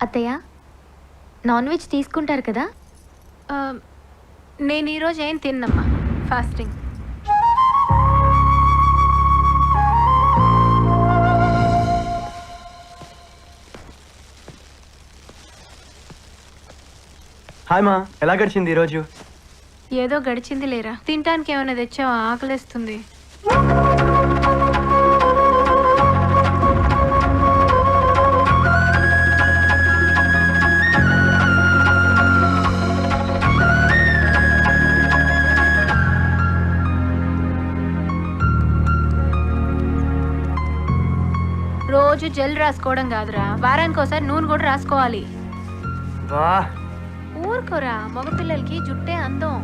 అత్తయ్య, non veg తీసుకుంటారు కదా? నేను ఈరోజు ఏం తిన్నమ్మా, ఫాస్టింగ్. హాయ్ మా, ఎలా గడిచింది ఈరోజు? ఏదో గడిచింది లేరా. తినటానికి ఏమైనా తెచ్చావా? ఆకలేస్తుంది. రోజు జెల్ రాసుకోవడం కాదురా, వారానికి ఒకసారి నూనె కూడా రాసుకోవాలి. వా, ఊరుకోరా, మగపిల్లలకి జుట్టే అందం.